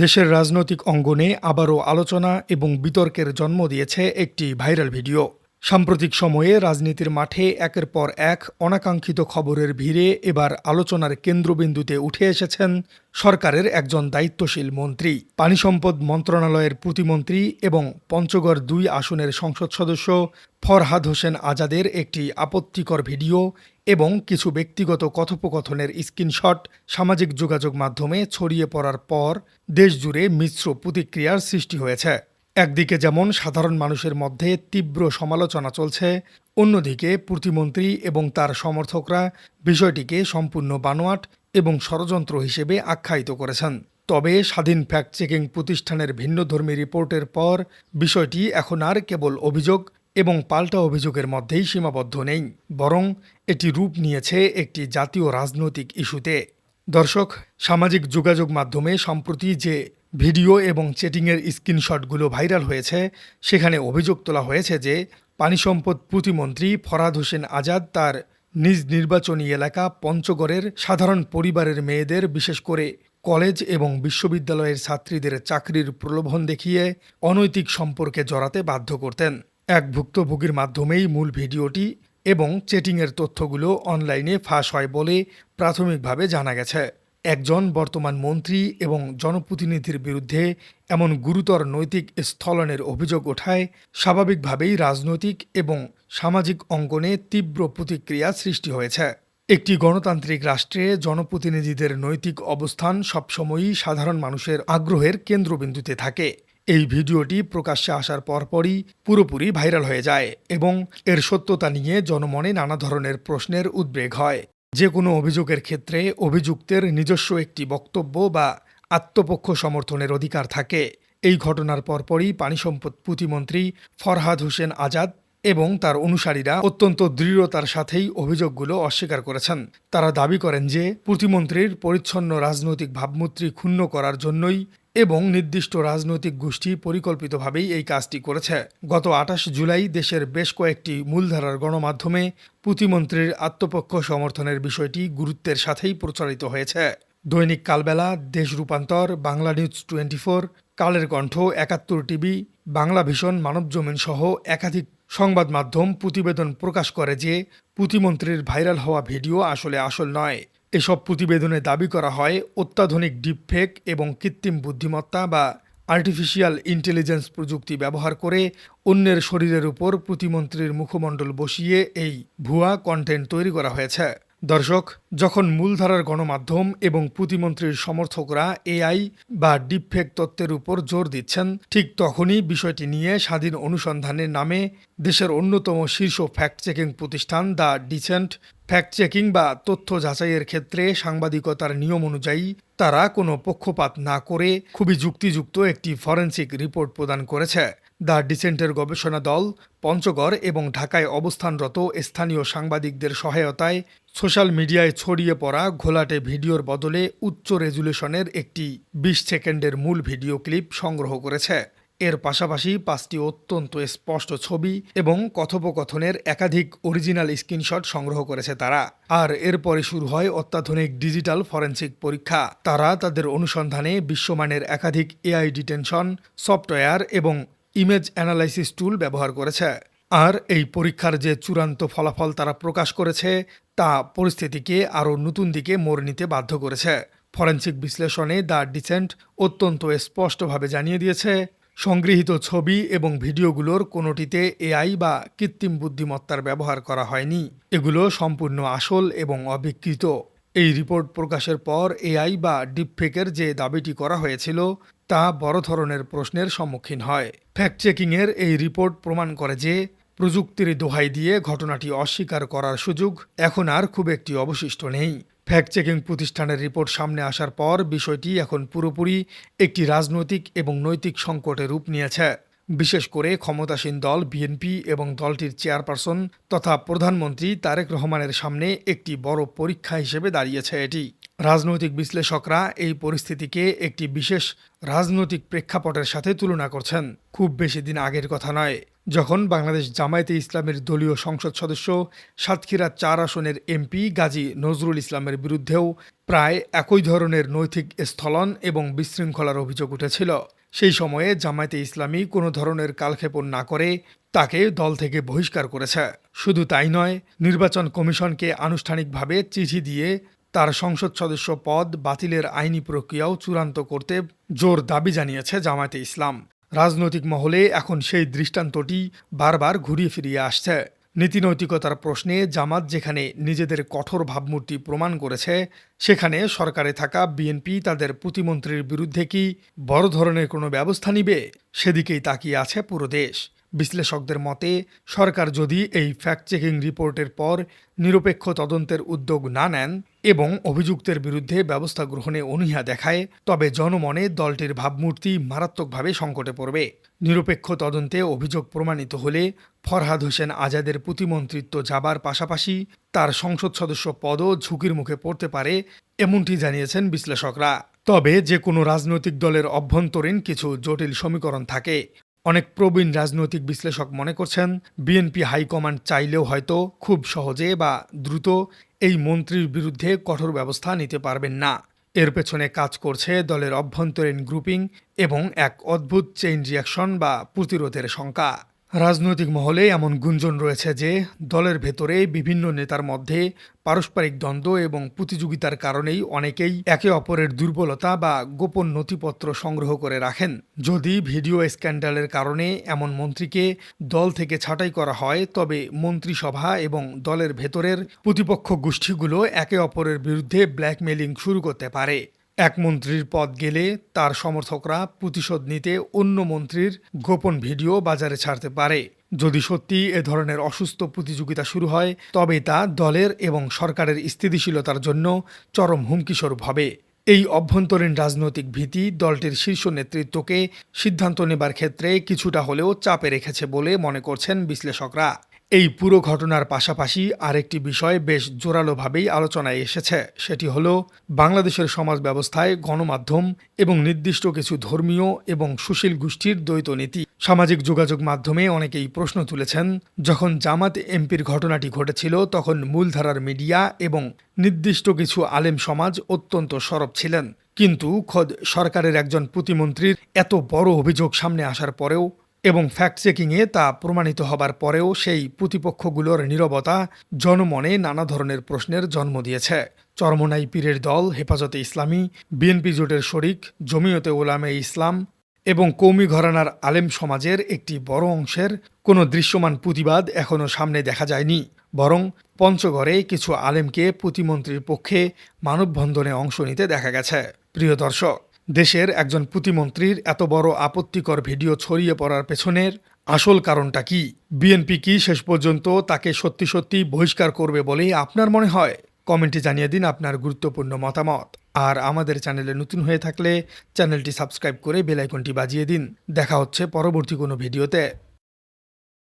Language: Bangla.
দেশের রাজনৈতিক অঙ্গনে আবারও আলোচনা এবং বিতর্কের জন্ম দিয়েছে একটি ভাইরাল ভিডিও। সাম্প্রতিক সময়ে রাজনীতির মাঠে একের পর এক অনাকাঙ্ক্ষিত খবরের ভিড়ে এবার আলোচনার কেন্দ্রবিন্দুতে উঠে এসেছেন সরকারের একজন দায়িত্বশীল মন্ত্রী। পানি সম্পদ মন্ত্রণালয়ের প্রতিমন্ত্রী এবং পঞ্চগড় ২ আসনের সংসদ সদস্য ফরহাদ হোসেন আজাদের একটি আপত্তিকর ভিডিও এবং কিছু ব্যক্তিগত কথোপকথনের স্ক্রিনশট সামাজিক যোগাযোগ মাধ্যমে ছড়িয়ে পড়ার পর দেশজুড়ে মিশ্র প্রতিক্রিয়ার সৃষ্টি হয়েছে। একদিকে যেমন সাধারণ মানুষের মধ্যে তীব্র সমালোচনা চলছে, অন্যদিকে প্রতিমন্ত্রী এবং তার সমর্থকরা বিষয়টিকে সম্পূর্ণ বানোয়াট এবং ষড়যন্ত্র হিসেবে আখ্যায়িত করেছেন। তবে স্বাধীন ফ্যাক্ট চেকিং প্রতিষ্ঠানের ভিন্নধর্মী রিপোর্টের পর বিষয়টি এখন আর কেবল অভিযোগ এবং পাল্টা অভিযোগের মধ্যেই সীমাবদ্ধ নেই, বরং এটি রূপ নিয়েছে একটি জাতীয় রাজনৈতিক ইস্যুতে। দর্শক, সামাজিক যোগাযোগ মাধ্যমে সম্প্রতি যে ভিডিও এবং চ্যাটিংয়ের স্ক্রিনশটগুলো ভাইরাল হয়েছে, সেখানে অভিযোগ তোলা হয়েছে যে পানি সম্পদ প্রতিমন্ত্রী ফরহাদ হোসেন আজাদ তার নিজ নির্বাচনী এলাকা পঞ্চগড়ের সাধারণ পরিবারের মেয়েদের, বিশেষ করে কলেজ এবং বিশ্ববিদ্যালয়ের ছাত্রীদের চাকরির প্রলোভন দেখিয়ে অনৈতিক সম্পর্কে জড়াতে বাধ্য করতেন। এক ভুক্তভোগীর মাধ্যমেই মূল ভিডিওটি এবং চ্যাটিংয়ের তথ্যগুলো অনলাইনে ফাঁস হয় বলে প্রাথমিকভাবে জানা গেছে। একজন বর্তমান মন্ত্রী এবং জনপ্রতিনিধির বিরুদ্ধে এমন গুরুতর নৈতিক স্থলনের অভিযোগ ওঠায় স্বাভাবিকভাবেই রাজনৈতিক এবং সামাজিক অঙ্গনে তীব্র প্রতিক্রিয়া সৃষ্টি হয়েছে। একটি গণতান্ত্রিক রাষ্ট্রে জনপ্রতিনিধিদের নৈতিক অবস্থান সবসময়ই সাধারণ মানুষের আগ্রহের কেন্দ্রবিন্দুতে থাকে। এই ভিডিওটি প্রকাশ্যে আসার পরপরই পুরোপুরি ভাইরাল হয়ে যায় এবং এর সত্যতা নিয়ে জনমনে নানা ধরনের প্রশ্নের উদ্বেগ হয়। যে কোনো অভিযোগের ক্ষেত্রে অভিযুক্তের নিজস্ব একটি বক্তব্য বা আত্মপক্ষ সমর্থনের অধিকার থাকে। এই ঘটনার পরপরই পানি সম্পদ প্রতিমন্ত্রী ফরহাদ হোসেন আজাদ এবং তার অনুসারীরা অত্যন্ত দৃঢ়তার সাথেই অভিযোগগুলো অস্বীকার করেছেন। তারা দাবি করেন যে প্রতিমন্ত্রীর পরিচ্ছন্ন রাজনৈতিক ভাবমূর্তি ক্ষুণ্ণ করার জন্যই এবং নির্দিষ্ট রাজনৈতিক গোষ্ঠী পরিকল্পিতভাবেই এই কাজটি করেছে। গত ২৮ জুলাই দেশের বেশ কয়েকটি মূলধারার গণমাধ্যমে প্রতিমন্ত্রীর আত্মপক্ষ সমর্থনের বিষয়টি গুরুত্বের সাথেই প্রচারিত হয়েছে। দৈনিক কালবেলা, দেশ রূপান্তর, Bangla news 24, Kaler Kantho, ৭১ TV, Bangla vision, Manabzamin সহ একাধিক সংবাদ মাধ্যম প্রতিবেদন প্রকাশ করে যে প্রতিমন্ত্রীর ভাইরাল হওয়া ভিডিও আসলে আসল নয়। এসব প্রতিবেদনে দাবি করা হয় অত্যাধুনিক ডিপফেক এবং কৃত্রিম বুদ্ধিমত্তা বা আর্টিফিশিয়াল ইন্টেলিজেন্স প্রযুক্তি ব্যবহার করে অন্যের শরীরের উপর প্রতিমন্ত্রীর মুখমণ্ডল বসিয়ে এই ভুয়া কন্টেন্ট তৈরি করা হয়েছে। দর্শক, যখন মূলধারার গণমাধ্যম এবং প্রতিমন্ত্রীর সমর্থকরা এআই বা ডিপফেক তত্ত্বের উপর জোর দিচ্ছেন, ঠিক তখনই বিষয়টি নিয়ে স্বাধীন অনুসন্ধানের নামে দেশের অন্যতম শীর্ষ ফ্যাক্ট চেকিং প্রতিষ্ঠান দ্য ডিসেন্ট ফ্যাক্ট চেকিং বা তথ্য যাচাইয়ের ক্ষেত্রে সাংবাদিকতার নিয়ম অনুযায়ী তারা কোনো পক্ষপাত না করে খুবই যুক্তিযুক্ত একটি ফরেনসিক রিপোর্ট প্রদান করেছে। দ্য ডিসেন্টের গবেষণা দল পঞ্চগড় এবং ঢাকায় অবস্থানরত স্থানীয় সাংবাদিকদের সহায়তায় সোশ্যাল মিডিয়ায় ছড়িয়ে পড়া ঘোলাটে ভিডিওর বদলে উচ্চ রেজুলেশনের একটি ২০ সেকেন্ডের মূল ভিডিও ক্লিপ সংগ্রহ করেছে। এর পাশাপাশি ৫টি অত্যন্ত স্পষ্ট ছবি এবং কথোপকথনের একাধিক অরিজিনাল স্ক্রিনশট সংগ্রহ করেছে তারা। আর এরপরে শুরু হয় অত্যাধুনিক ডিজিটাল ফরেনসিক পরীক্ষা। তারা তাদের অনুসন্ধানে বিশ্বমানের একাধিক এআই ডিটেনশন সফটওয়্যার এবং ইমেজ অ্যানালাইসিস টুল ব্যবহার করেছে। আর এই পরীক্ষার যে চূড়ান্ত ফলাফল তারা প্রকাশ করেছে, তা পরিস্থিতিকে আরও নতুন দিকে মোড় নিতে বাধ্য করেছে। ফরেনসিক বিশ্লেষণে দ্য ডিসেন্ট অত্যন্ত স্পষ্টভাবে জানিয়ে দিয়েছে, সংগৃহীত ছবি এবং ভিডিওগুলোর কোনোটিতে এআই বা কৃত্রিম বুদ্ধিমত্তার ব্যবহার করা হয়নি। এগুলো সম্পূর্ণ আসল এবং অবিকৃত। এই রিপোর্ট প্রকাশের পর এআই বা ডিপফেকের যে দাবিটি করা হয়েছিল, তা বড় ধরনের প্রশ্নের সম্মুখীন হয়। ফ্যাক্ট চেকিংয়ের এই রিপোর্ট প্রমাণ করে যে প্রযুক্তির দোহাই দিয়ে ঘটনাটি অস্বীকার করার সুযোগ এখন আর খুব একটি অবশিষ্ট নেই। ফ্যাক্ট চেকিং প্রতিষ্ঠানের রিপোর্ট সামনে আসার পর বিষয়টি এখন পুরোপুরি একটি রাজনৈতিক এবং নৈতিক সংকটে রূপ নিয়েছে। বিশেষ করে ক্ষমতাসীন দল বিএনপি এবং দলটির চেয়ারপারসন তথা প্রধানমন্ত্রী তারেক রহমানের সামনে একটি বড় পরীক্ষা হিসেবে দাঁড়িয়েছে এটি। রাজনৈতিক বিশ্লেষকরা এই পরিস্থিতিকে একটি বিশেষ রাজনৈতিক প্রেক্ষাপটের সাথে তুলনা করছেন। খুব বেশি দিন আগের কথা নয়, যখন বাংলাদেশ জামায়াতে ইসলামের দলীয় সংসদ সদস্য সাতক্ষীরা ৪ আসনের এমপি গাজী নজরুল ইসলামের বিরুদ্ধেও প্রায় একই ধরনের নৈতিক স্থলন এবং বিশৃঙ্খলার অভিযোগ উঠেছিল। সেই সময়ে জামায়াতে ইসলামী কোনো ধরনের কালক্ষেপণ না করে তাকে দল থেকে বহিষ্কার করেছে। শুধু তাই নয়, নির্বাচন কমিশনকে আনুষ্ঠানিকভাবে চিঠি দিয়ে তার সংসদ সদস্য পদ বাতিলের আইনি প্রক্রিয়াও চূড়ান্ত করতে জোর দাবি জানিয়েছে জামায়াতে ইসলাম। রাজনৈতিক মহলে এখন সেই দৃষ্টান্তটি বারবার ঘুরিয়ে ফিরিয়ে আসছে। নীতিনৈতিকতার প্রশ্নে জামাত যেখানে নিজেদের কঠোর ভাবমূর্তি প্রমাণ করেছে, সেখানে সরকারে থাকা বিএনপি তাদের প্রতিমন্ত্রীর বিরুদ্ধে কি বড় ধরনের কোনো ব্যবস্থা নিবে, সেদিকেই তাকিয়ে আছে পুরো দেশ। বিশ্লেষকদের মতে, সরকার যদি এই ফ্যাক্ট চেকিং রিপোর্টের পর নিরপেক্ষ তদন্তের উদ্যোগ না নেন এবং অভিযুক্তের বিরুদ্ধে ব্যবস্থা গ্রহণে অনীহা দেখায়, তবে জনমনে দলটির ভাবমূর্তি মারাত্মকভাবে সংকটে পড়বে। নিরপেক্ষ তদন্তে অভিযোগ প্রমাণিত হলে ফরহাদ হোসেন আজাদের প্রতিমন্ত্রিত্ব যাবার পাশাপাশি তার সংসদ সদস্য পদও ঝুঁকির মুখে পড়তে পারে, এমনটি জানিয়েছেন বিশ্লেষকরা। তবে যে কোনো রাজনৈতিক দলের অভ্যন্তরীণ কিছু জটিল সমীকরণ থাকে। অনেক প্রবীণ রাজনৈতিক বিশ্লেষক মনে করছেন, বিএনপি হাইকমান্ড চাইলেও হয়তো খুব সহজে বা দ্রুত এই মন্ত্রীর বিরুদ্ধে কঠোর ব্যবস্থা নিতে পারবেন না। এর পেছনে কাজ করছে দলের অভ্যন্তরীণ গ্রুপিং এবং এক অদ্ভুত চেইন রিয়াকশন বা প্রতিরোধের শঙ্কা। রাজনৈতিক মহলে এমন গুঞ্জন রয়েছে যে দলের ভেতরে বিভিন্ন নেতার মধ্যে পারস্পরিক দ্বন্দ্ব এবং প্রতিযোগিতার কারণেই অনেকেই একে অপরের দুর্বলতা বা গোপন নথিপত্র সংগ্রহ করে রাখেন। যদি ভিডিও স্ক্যান্ডালের কারণে এমন মন্ত্রীকে দল থেকে ছাঁটাই করা হয়, তবে মন্ত্রিসভা এবং দলের ভেতরের প্রতিপক্ষ গোষ্ঠীগুলো একে অপরের বিরুদ্ধে ব্ল্যাকমেইলিং শুরু করতে পারে। এক মন্ত্রীর পদ গেলে তার সমর্থকরা প্রতিশোধ নিতে অন্য মন্ত্রীর গোপন ভিডিও বাজারে ছাড়তে পারে। যদি সত্যি এ ধরনের অসুস্থ প্রতিযোগিতা শুরু হয়, তবে তা দলের এবং সরকারের স্থিতিশীলতার জন্য চরম হুমকিস্বরূপ হবে। এই অভ্যন্তরীণ রাজনৈতিক ভীতি দলটির শীর্ষ নেতৃত্বকে সিদ্ধান্ত নেবার ক্ষেত্রে কিছুটা হলেও চাপে রেখেছে বলে মনে করছেন বিশ্লেষকরা। এই পুরো ঘটনার পাশাপাশি আরেকটি বিষয় বেশ জোরালোভাবেই আলোচনায় এসেছে, সেটি হলো বাংলাদেশের সমাজ ব্যবস্থায় গণমাধ্যম এবং নির্দিষ্ট কিছু ধর্মীয় এবং সুশীল গোষ্ঠীর দ্বৈত নীতি। সামাজিক যোগাযোগ মাধ্যমে অনেকেই প্রশ্ন তুলেছেন, যখন জামাত এমপির ঘটনাটি ঘটেছিল তখন মূলধারার মিডিয়া এবং নির্দিষ্ট কিছু আলেম সমাজ অত্যন্ত সরব ছিলেন, কিন্তু খোদ সরকারের একজন প্রতিমন্ত্রীর এত বড় অভিযোগ সামনে আসার পরেও এবং ফ্যাক্ট চেকিংয়ে তা প্রমাণিত হবার পরেও সেই প্রতিপক্ষগুলোর নীরবতা জনমনে নানা ধরনের প্রশ্নের জন্ম দিয়েছে। চরমোনাই পীরের দল হেফাজতে ইসলামী, বিএনপি জোটের শরিক জমিয়তে উলামায়ে ইসলাম এবং কওমি ঘরানার আলেম সমাজের একটি বড় অংশের কোনো দৃশ্যমান প্রতিবাদ এখনও সামনে দেখা যায়নি, বরং পঞ্চগড়ে কিছু আলেমকে প্রতিমন্ত্রীর পক্ষে মানববন্ধনে অংশ নিতে দেখা গেছে। প্রিয় দর্শক, দেশের একজন প্রতিমন্ত্রীর এত বড় আপত্তিকর ভিডিও ছড়িয়ে পড়ার পেছনের আসল কারণটা কি? বিএনপি কি শেষ পর্যন্ত তাকে সত্যি সত্যি বহিষ্কার করবে বলেই আপনার মনে হয়? কমেন্টে জানিয়ে দিন আপনার গুরুত্বপূর্ণ মতামত। আর আমাদের চ্যানেলে নতুন হয়ে থাকলে চ্যানেলটি সাবস্ক্রাইব করে বেল আইকনটি বাজিয়ে দিন। দেখা হচ্ছে পরবর্তী কোনো ভিডিওতে।